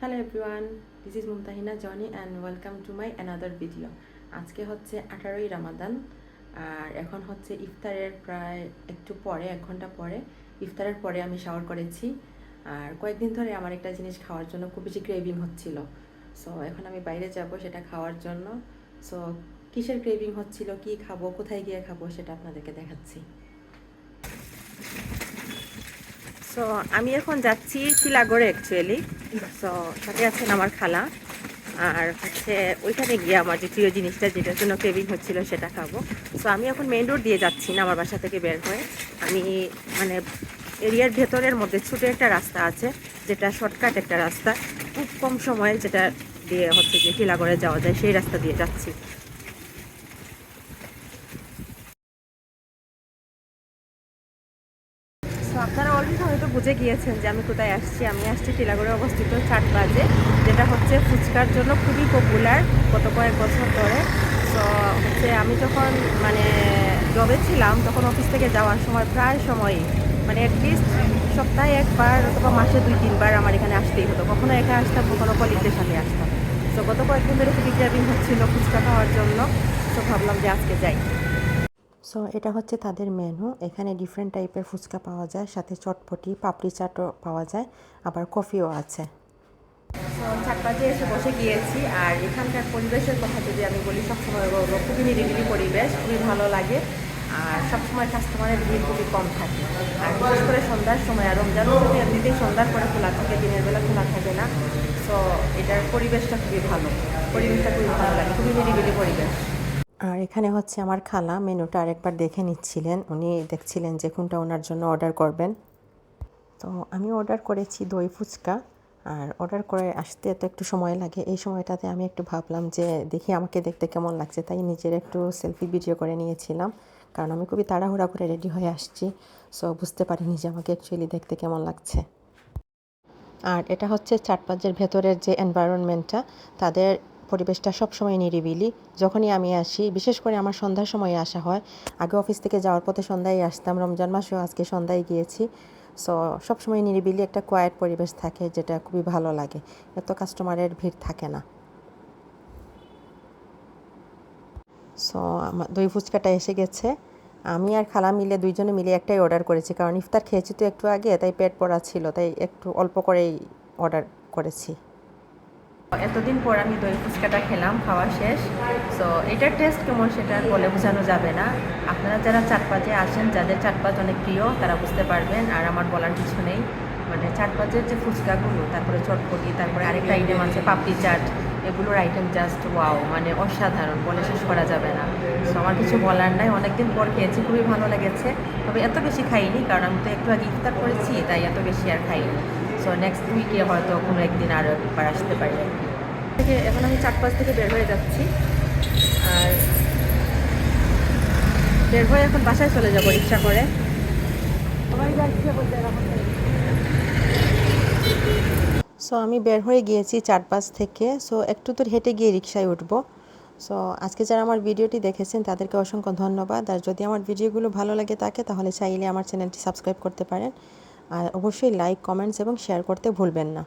Hello everyone, this is Mumtahina Johnny and welcome to my another video. আজকে হচ্ছে 18ই রামাদান, আর এখন হচ্ছে ইফতারের প্রায় একটু পরে, 1 ঘন্টা পরে। ইফতারের পরে আমি শাওয়ার করেছি, আর কয়েকদিন ধরে আমার একটা জিনিস খাওয়ার জন্য খুব বেশি ক্রেভিং হচ্ছিল। সো এখন আমি বাইরে যাব সেটা খাওয়ার জন্য। সো কিসের ক্রেভিং হচ্ছিল, কি খাবো, কোথায় গিয়ে খাবো, সেটা আপনাদেরকে দেখাচ্ছি। সো আমি এখন যাচ্ছি টিলাগড়ে অ্যাকচুয়ালি। সো সাথে আছেন আমার খালা, আর হচ্ছে ওইখানে গিয়ে আমার যে প্রিয় জিনিসটা যেটার জন্য ক্রেভিং হচ্ছিল সেটা খাবো। সো আমি এখন মেন রোড দিয়ে যাচ্ছি না, আমার বাসা থেকে বের হয়ে আমি মানে এরিয়ার ভেতরের মধ্যে ছোটো একটা রাস্তা আছে, যেটা শর্টকাট একটা রাস্তা, খুব কম সময়ে যেটা দিয়ে হচ্ছে গিয়ে টিলাগড়ে যাওয়া যায়, সেই রাস্তা দিয়ে যাচ্ছি। তো আপনারা অলরেডি হয়তো বুঝে গিয়েছেন যে আমি কোথায় আসছি। আমি আসছি টিলাগড়ে অবস্থিত চাটবাজে, যেটা হচ্ছে ফুচকার জন্য খুবই পপুলার গত কয়েক বছর ধরে। তো হচ্ছে আমি যখন মানে জবে ছিলাম তখন অফিস থেকে যাওয়ার সময় প্রায় সময়ই মানে অ্যাটলিস্ট সপ্তাহে একবার অথবা মাসে 2-3 বার আমার এখানে আসতেই হতো। কখনো একা আসতাম, কখনো কলিগদের সাথে আসতাম। তো গত কয়েকদিন ধরে খুবই ক্রেভিং হচ্ছিল ফুচকা খাওয়ার জন্য। তো ভাবলাম যে আজকে যাই। সো এটা হচ্ছে তাদের মেনু। এখানে ডিফারেন্ট টাইপের ফুচকা পাওয়া যায়, সাথে চটপটি, পাপড়ি চাটও পাওয়া যায়, আবার কফিও আছে। সো 4 বাজে এসে বসে গিয়েছি, আর এখানকার পরিবেশের কথা যদি আমি বলি, সবসময় বলবো খুবই নিরিবিলি পরিবেশ, খুবই ভালো লাগে। আর সবসময় কাস্টমারের ভিড় খুবই কম থাকে, আর বিশেষ করে সন্ধ্যার সময়। আর রমজান মাসে এমনিতেই সন্ধ্যার পরে খোলা থাকে, দিনের বেলা খোলা থাকে না। সো এটার পরিবেশটা খুবই ভালো, পরিবেশটা খুবই ভালো লাগে, খুবই নিরিবিলি পরিবেশ। আর এখানে হচ্ছে আমার খালা মেনুটা আরেকবার দেখে নিচ্ছিলেন, উনি দেখছিলেন যে কোনটা ওনার জন্য অর্ডার করবেন। তো আমি অর্ডার করেছি দই ফুচকা, আর অর্ডার করে আসতে তো একটু সময় লাগে। এই সময়টাতে আমি একটু ভাবলাম যে দেখি আমাকে দেখতে কেমন লাগছে, তাই নিজের একটু সেলফি ভিডিও করে নিয়েছিলাম, কারণ আমি খুবই তাড়াহুড়া করে রেডি হয়ে আসছি। সো বুঝতে পারিনি যে আমাকে অ্যাকচুয়ালি দেখতে কেমন লাগছে। আর এটা হচ্ছে চাটপাজের ভেতরের যে এনভায়রনমেন্টটা, তাদের পরিবেশটা সবসময় নিরিবিলি। যখনই আমি আসি, বিশেষ করে আমার সন্ধ্যার সময় আসা হয়, আগে অফিস থেকে যাওয়ার পথে সন্ধ্যায় আসতাম, রমজান মাসেও আজকে সন্ধ্যায় গিয়েছি। সো সবসময় নিরিবিলি একটা কোয়াইট পরিবেশ থাকে, যেটা খুবই ভালো লাগে, এত কাস্টমারের ভিড় থাকে না। সো আমার দই ফুচকাটা এসে গেছে। আমি আর খালা মিলে দুইজনে মিলে একটাই অর্ডার করেছি, কারণ ইফতার খেয়েছি তো একটু আগে, তাই পেট ভরা ছিল, তাই একটু অল্প করেই অর্ডার করেছি। এতদিন পর আমি দই ফুচকাটা খেলাম, খাওয়া শেষ। সো এটার টেস্ট কেমন সেটা আর বলে বোঝানো যাবে না। আপনারা যারা চাটপাজে আসেন, যাদের চাটপাজ অনেক প্রিয়, তারা বুঝতে পারবেন। আর আমার বলার কিছু নেই, মানে চাটপাজের যে ফুচকাগুলো, তারপরে চটপটি, তারপরে আরেকটা আইটেম আছে পাপড়ি চাট, এগুলোর আইটেম জাস্ট ওয়াও, মানে অসাধারণ, বলে শেষ করা যাবে না। সো আমার কিছু বলার নাই, অনেকদিন পর খেয়েছি, খুবই ভালো লেগেছে। তবে এত বেশি খাইনি, কারণ আমি তো একটু আগে ইফতার করেছি, তাই এত বেশি আর খাইনি। সো নেক্সট উইকে হয়তো কোনো একদিন আরও একবার আসতে পারি। থেকে এখন আমি চাটপাশ থেকে বের হয়ে যাচ্ছি, আর বের হয়ে এখন বাসায় চলে যাব রিক্সা করে। সো আমি বের হয়ে গিয়েছি চাটপাশ থেকে। সো একটু দূর হেঁটে গিয়ে রিক্সায় উঠবো। সো আজকে যারা আমার ভিডিওটি দেখেছেন তাদেরকে অসংখ্য ধন্যবাদ। আর যদি আমার ভিডিওগুলো ভালো লাগে থাকে, তাহলে চাইলে আমার চ্যানেলটি সাবস্ক্রাইব করতে পারেন। আর অবশ্যই লাইক, কমেন্টস এবং শেয়ার করতে ভুলবেন না।